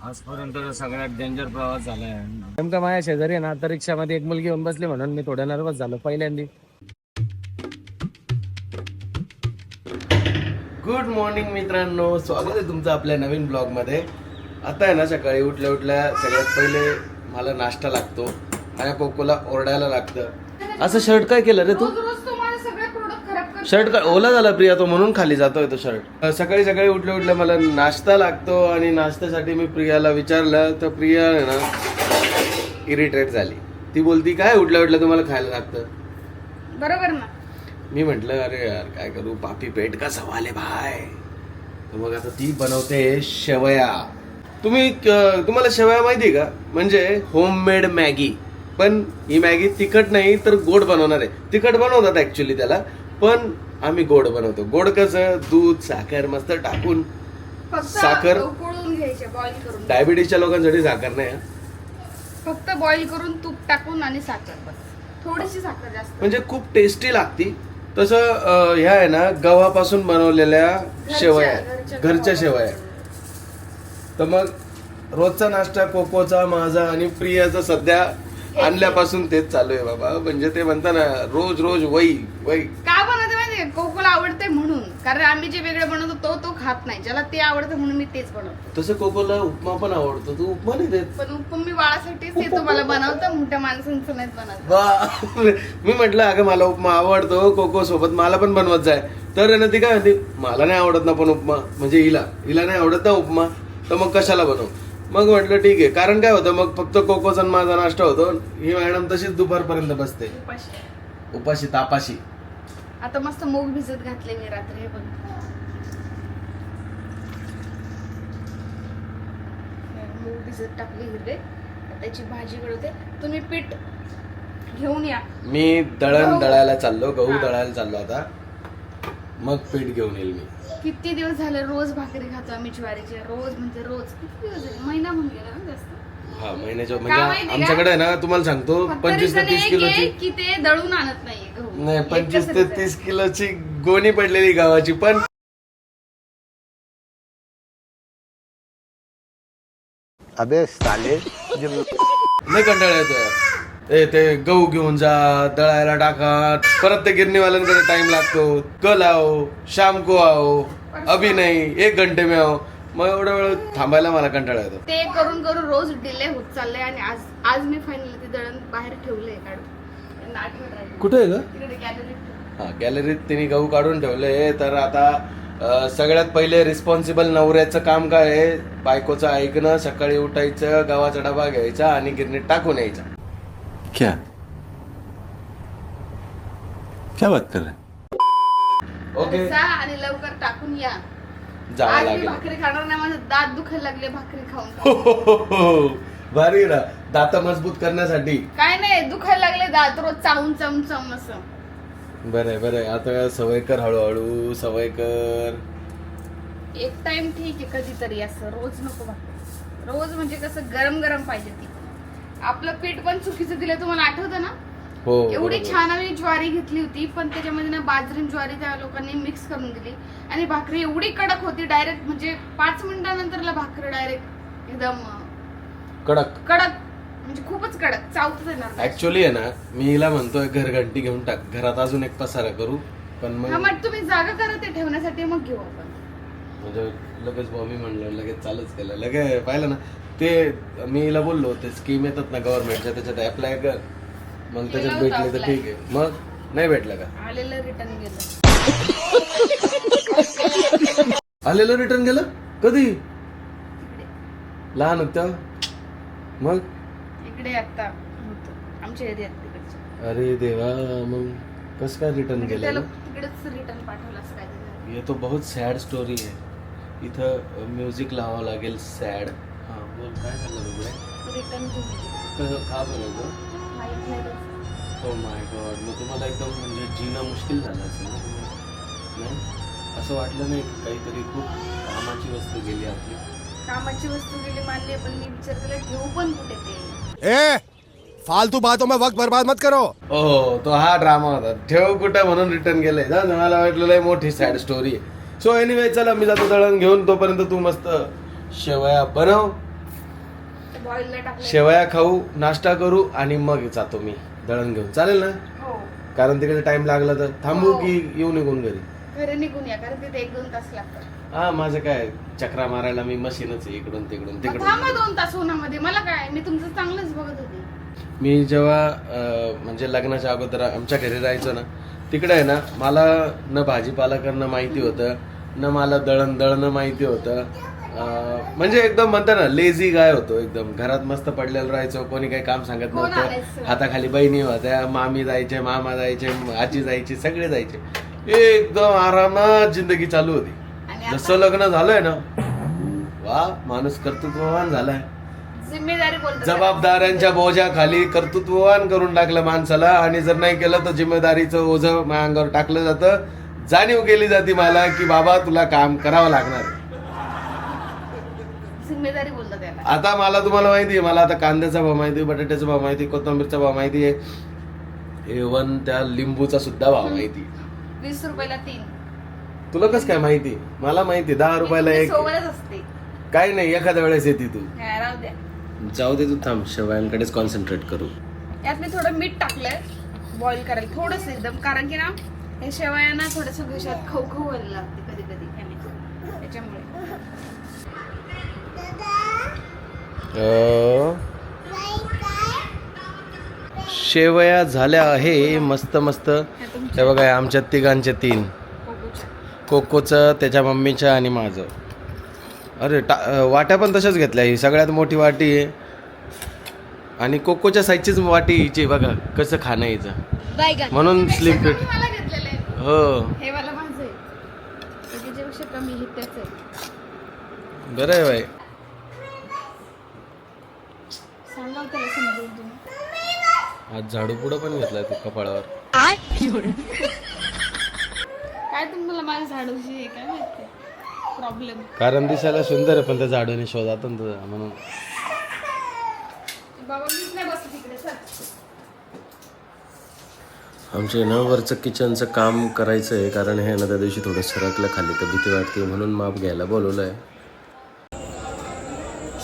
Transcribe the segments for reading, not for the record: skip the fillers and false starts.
आजपर्यंत सगळ्यात डेंजर प्रवास झालाय. नेमका माझ्या शेजारी आहे ना, आता रिक्षामध्ये एक मुलगी येऊन बसली म्हणून मी थोडं नर्वस झालो पहिल्यांदा. गुड मॉर्निंग मित्रांनो, स्वागत आहे तुमचं आपल्या नवीन ब्लॉग मध्ये. आता आहे ना, सकाळी उठल्या उठल्या सगळ्यात पहिले मला नाश्ता लागतो. माझ्या कोकोला ओरडायला लागतं, असं शर्ट काय केलं रे तू? शर्ट का ओला झाला प्रिया, तो म्हणून खाली जातोय तो शर्ट. सकाळी सकाळी उठल्या उठल्या मला नाश्ता लागतो आणि नाश्त्यासाठी मी प्रियाला विचारलं तर प्रिया आहे ना इरिटेट झाली. ती बोलती काय उठल्या उठल्या तुम्हाला खायला लागतं, बरोबर ना. मी म्हंटल अरे यार काय करू, पापी पेट का सवाल आहे भाई. तर मग आता ती बनवते शेवया. तुम्हाला शेवया माहिती का? म्हणजे होममेड मॅगी. पण ही मॅगी तिखट नाही तर गोड बनवणार आहे. तिखट बनवतात ऍक्च्युली त्याला, पण आम्ही गोड बनवतो. गोड कसं, दूध साखर मस्त टाकून. साखर उकळून घ्यायचे, बॉईल करून. डायबिटीसच्या लोकांसाठी साखर नाही, फक्त बॉईल करून तूप टाकून आणि साखर, बस थोडीशी साखर जास्त. म्हणजे खूप टेस्टी लागती. तसं ह्या आहे ना गव्हापासून बनवलेल्या शेवया, घरच्या शेवया. तर मग रोजचा नाश्ता कोकोचा, माझा आणि प्रियाचा सध्या आणल्यापासून तेच चालू आहे बाबा. म्हणजे ते म्हणता ना रोज रोज वही वही. का बनवते माहिती का? कोकोला आवडते म्हणून. कारण आम्ही जे वेगळे बनवतो तो खात नाही. ज्याला ते आवडतं म्हणून मी तेच बनवतो. तसं कोकोला उपमा पण आवडतो, तू उपमा नाही देत. पण उपमा मी बाळासाठीच देतो, मला बनवतं. मोठ्या माणसांचं नाही बनवत. मी म्हटलं अगं मला उपमा आवडतो, कोको सोबत मला पण बनवत जाय. तर आहे ना ती काय म्हणते, मला नाही आवडत ना पण उपमा, म्हणजे हिला नाही आवडत ना उपमा, तर मग कशाला बनवू. मग म्हटलं ठीक आहे. कारण काय होतं, मग फक्त कोकोचा माझा नाश्ता होतो. ही मॅडम तशीच दुपारपर्यंत बसते उपाशी तापाशी. आता मस्त मूग भिजत घातले मी रात्री. हे बघ, मूग भिजत टाकले हिरवे, त्याची भाजी बनवते. तुम्ही पीठ घेऊन या. मी दळायला चाललो, गहू दळायला चाललो आता. मग पीठ घेऊन येईल मी. किती दिवस झाले रोज भाकरी खातो आम्ही ज्वारीचे. रोज म्हणजे रोज. किती दिवस झाले? महिना होऊन गेला ना जास्त. हा, महिन्याच्या म्हणजे आमच्याकडे आहे ना, तुम्हाला सांगतो 25 ते 30 किलोची. की ते दळून आणत नाही गहू. नाही, 25 ते 30 किलोची गोणी पडलेली गावाची. पण अबे साले, नाही कंटाळा येतोय. ते गहू घेऊन जा, दळायला टाका, परत ते गिरणीवाल्यांकडे टाइम लागतो. कल आओ, शाम को आओ, अभी नहीं, 1 घंटे में आओ. मग एवढा वेळ थांबायला मला कंटाळा येतो. ते करून करून रोज डिले होत चाललंय. आणि आज मी फायनली ते दळण बाहेर ठेवलंय काढून. आठवण राहिली. कुठे आहे ग? तिकडे गॅलरीत. हा, गॅलरीत तिने गहू काढून ठेवले. तर आता सगळ्यात पहिले रिस्पॉन्सिबल नवऱ्याचं काम काय आहे? बायकोचं ऐकणं, सकाळी उठायचं, गव्हाचा डबा घ्यायचा आणि गिरणीत टाकून यायचा. क्या क्या बात कर रहे हैं? ओके, जा आणि लवकर टाकून या. जावं आज मी लागेल. भाकरी खाणार नाही. माझे दात दुखायला लागले भाकरी खाऊन. भारी ना, दात मजबूत करण्यासाठी. काय नाही, दुखायला लागले दात रोज चावून चमचम असं. बरं बरं, आता सवय कर, हळूहळू सवय कर. एक टाइम ठीक आहे कधीतरी, असं रोज नको भाकरी. रोज म्हणजे कसं गरम गरम पाहिजे ती. आपलं पीठ पण चुकीचं दिलं, तुम्हाला आठवतं ना? हो, एवढी बरोबर. छान आम्ही ज्वारी घेतली होती, पण त्याच्यामध्ये ना बाजरी ज्वारी त्या लोकांनी मिक्स करून दिली. आणि भाकरी एवढी कडक होती, डायरेक्ट म्हणजे 5 मिनिटानंतरला भाकरी डायरेक्ट एकदम कडक. म्हणजे खूपच कडक, चावतच येणार. ऍक्च्युअली आहे ना, मी हिला म्हणतोय घरघंटी घेऊन टाक, घरात अजून एक पसारा करू. पण हा, मग मग तुम्ही जागा करा ते ठेवण्यासाठी, मग घेऊ आपण. म्हणजे लगेच मी म्हणलं, लगेच चालूच केलं. लगेच पाहिलं ना, ते मी हिला बोललो ते स्कीम येतात ना गव्हर्नमेंटच्या, त्याच्यात अप्लाय कर. मग त्याच्यात भेटले तर ठीक आहे. मग नाही भेटलं का? आलेलं रिटर्न गेलं. आलेलं रिटर्न गेलं कधी? लहान होत्या मग. इकडे आता होतं आमच्या एरियात तिकडच्या. अरे देवा, मग कसं काय रिटर्न म्हणजे गेलं? त्याला तिकडेच रिटर्न पाठवलं असं काय. ये तो बहुत सॅड स्टोरी आहे. इथं म्युझिक लावावं लागेल सॅड. हा बोल, काय झालं वेगळे? रिटर्न का बोलायचं? माहित नाही. हो माय गॉड, मग तुम्हाला एकदम म्हणजे जीणं मुश्किल झालं असेल ना? नाही असं वाटलं नाही काहीतरी खूप कामाची वस्तू गेली आपली? कामाची वस्तू गेली मानली, पण मी विचार केला ठेवू पण कुठे ते. ए फालतू बातों में वक्त बर्बाद मत करो. हो, तो हा ड्रामा होता. ठेव कुठं म्हणून रिटर्न गेलंय. मला वाटलेलं आहे मोठी सॅड स्टोरी आहे. सो एनिवे, चला मी जातो दळण घेऊन. तोपर्यंत तू मस्त शेवया बनव बॉईलला टाकलं. शेवया खाऊ, नाश्ता करू आणि मग जातो मी दळण घेऊन. चालेल ना? हो कारण तिकडे टाइम लागला तर थांबू हो. की येऊ निघून घरी? घरी निघून या कारण तिथे 1-2 तास लागतात. हा माझं काय चक्रा मारायला मी मशीनच आहे, इकडून तिकडून मग तिकडून. थांबा 2 तास उन्हामध्ये. मला काय, मी तुमचं चांगलंच बघत होते. मी जेव्हा म्हणजे लग्नाच्या अगोदर आमच्या घरी राहायचो ना, तिकडे आहे ना मला न भाजीपाला करणं माहिती होतं, न मला दळणं माहिती होतं. म्हणजे एकदम म्हणता ना लेझी गाय होतो एकदम. घरात मस्त पडलेलं राहायचो, कोणी काही काम सांगत कोण नव्हतं. आलायचं? हाताखाली बहिणी होत्या, मामी जायचे, मामा जायचे, आजी जायची, सगळे जायचे. एकदम आरामात जिंदगी चालू होती. आणि जसं लग्न झालंय ना, वा माणूस कर्तृत्ववान झालाय. जिम्मेदारी बोलतो. जबाबदाऱ्यांच्या बोजाखाली कर्तृत्ववान करून टाकलं माणसाला. आणि जर नाही केलं तर जिम्मेदारीचं ओझं माझ्या अंगावर टाकलं जातं. जाणीव केली जाते मला की बाबा तुला काम करावं लागणार. जिम्मेदारी बोलतो त्याला. आता मला तुम्हाला माहिती आहे, मला आता कांद्याचा भाव माहिती आहे, बटाट्याचा भाव माहिती आहे, कोथिंबीरचा भाव माहिती आहे, इव्हन त्या लिंबूचा सुद्धा भाव माहिती आहे. 20 रुपयाला 3. तुला कसं काय माहिती? मला माहिती 10 रुपयाला मी एक. सोबतच असते. काय नाही, एखाद्या वेळेस येते तू. हा, राहू द्या. जाऊ दे, तू थांब, शेवयांकडेच कॉन्सन्ट्रेट करू. यात मी थोडं मीठ टाकलंय बॉईल करायला थोडंसं एकदम, कारण की ना हे शेवयांना थोडंसं घशात खव व्हायला लागते कधी कधी त्याच्यामुळे. शेवया झाल्या आहे मस्त मस्त. हे बघा, हे आमच्या तिघांचे 3, कोकोचं, त्याच्या मम्मीच्या आणि माझं. अरे वाट्या पण तशाच घेतल्या. ही सगळ्यात मोठी वाटी आहे आणि कोकोच्या साईजचीच वाटी हिची. बघा कसं खाणं यायचं, म्हणून स्लिप फिट. मला घेतलेलं आहे. हो हे वाला माझं आहे, त्याच्यापेक्षा कमी हे त्याच आहे. बरं आहे बाई. सांगा त्याला समजून तुम्ही. आज झाडू पुढं पण घेतलाय तू कपाळावर. काय तुम्हाला माझ्या झाडूशी आहे काय माहिती प्रॉब्लेम. कारण दिसायला सुंदर आहे पण त्या झाडूने शोधात तुझा, म्हणून. बाबा मीच नाही बसत तिकडे सर. आमच्या ना वरचं किचनचं काम करायचं आहे, कारण हे ना त्या दिवशी थोडं सरकलं खाली तर भीती वाटते, म्हणून माप घ्यायला बोलवलं आहे.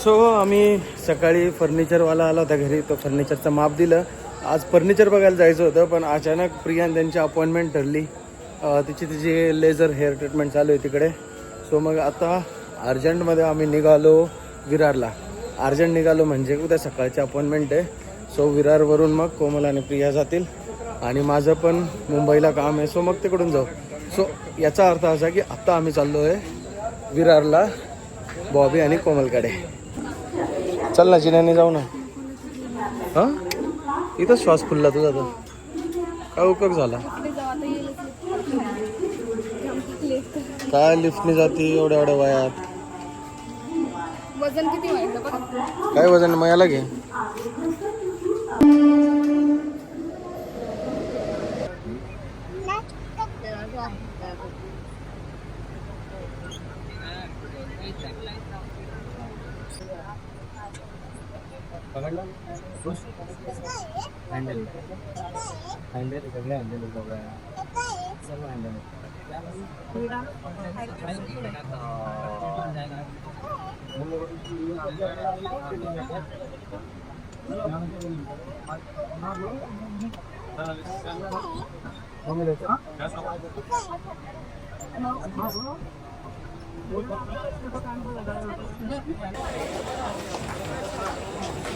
सो आम्ही सकाळी फर्निचरवाला आला होता घरी, तो फर्निचरचं माप दिलं. आज फर्निचर बघायला जायचं होतं पण अचानक प्रियान त्यांची अपॉइंटमेंट ठरली. तिची लेझर हेअर ट्रीटमेंट चालू आहे तिकडे. सो मग आता अर्जंटमध्ये आम्ही निघालो विरारला. अर्जंट निघालो म्हणजे उद्या सकाळची अपॉइंटमेंट आहे. सो विरारवरून मग कोमल आणि प्रिया जातील आणि माझं पण मुंबईला काम आहे, सो मग तिकडून जाऊ. सो याचा अर्थ असा की आत्ता आम्ही चाललो आहे विरारला बॉबी आणि कोमलकडे. चल ना जिन्याने जाऊ ना. हां इथं श्वास फुलला तुझा तर काय उपयोग झाला? काय लिफ्टने जाते एवढ्या एवढ्या वयात? वजन किती व्हायचं बघ. काय वजन मग याला घे.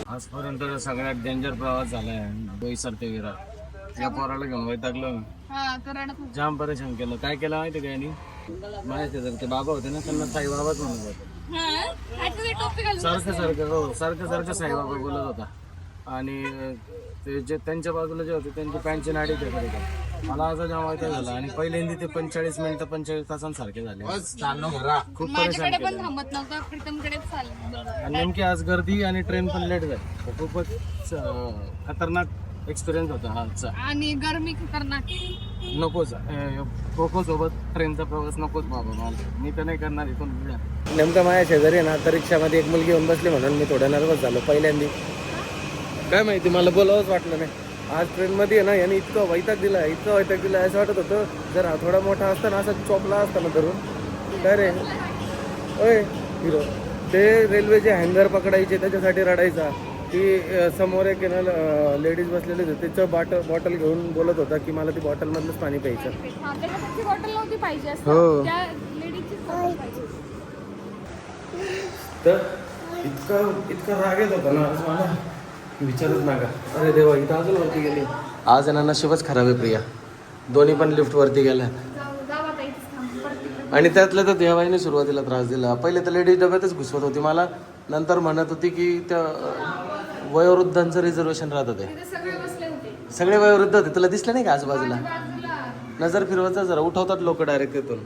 आजपर्यंत सगळ्यात डेंजर प्रवास झालाय बोईसर ते विरार. या पोराला घेऊन वैतागलं, हा करायला खूप. जाम परेशान केलं. काय केलं माहिती का यांनी? माहिती जर ते बाबा होते ना त्यांना साईबाबाच म्हणत होते. सारखं साईबाबा बोलत होता. आणि ते जे त्यांच्या बाजूला जे होते त्यांची पॅन्टची नाडी ते करत होते. मला असं जेव्हा वैताग झाला आणि पहिल्यांदा ते 45 मिनिटं 45 तासांसारखे झाले. खूप परेशान माझ्याकडे पण केलं. थांबत नव्हता, प्रीतमकडेच चाललं. आणि नेमकी आज गर्दी आणि ट्रेन पण लेट झाली. खूपच खतरनाक एक्सपिरियन्स होता हा आजचा. आणि गरमी खतरनाक. नकोच कोको सोबत ट्रेनचा प्रवास नकोच बाबा मला. मी तर नाही करणार इथून. नेमकं माझ्या शेजारी ना तर रिक्षामध्ये एक मुलगी येऊन बसली म्हणून मी थोडं नर्वस झालो पहिल्यांदा. काय माहिती मला बोलावंच वाटलं नाही. आज ट्रेनमध्ये आहे ना याने इतकं वैताग दिला असं वाटत होतं जर हा थोडा मोठा असता ना असं चोपला असता ना धरून. काय रे ओय हिरो ते रेल्वेचे हँगर पकडायचे त्याच्यासाठी रडायचा की समोर एक लेडीज बसलेली होती तिचं बॉटल घेऊन बोलत होता की मला ती बॉटलमधलंच पाणी प्यायचं. हा, त्याच्यासाठी बॉटल नव्हती पाहिजे असं. हो. त्या लेडीजचीच बॉटल पाहिजे. तर इतका राग येत होता ना आज मला विचारच नका. अरे देवा, इथं अजून वरती गेली. आज आहे ना नशीबच खराब आहे प्रिया, दोन्ही पण लिफ्ट वरती गेल्या. जाऊ आता इथेच थांब, परत तिकडे. आणि त्यातलं तर देवाईने सुरुवातीला त्रास दिला. पहिले तर लेडीज डब्यातच घुसवत होती मला, नंतर म्हणत होती की त्या वयोवृद्धांचं रिझर्वेशन राहतं ते. तिथे सगळे बसले होते सगळे वयोवृद्ध होते. तुला दिसलं नाही का आजूबाजूला? बाजूला. नजर फिरवायचा जरा, उठवतात लोक डायरेक्ट तिथून.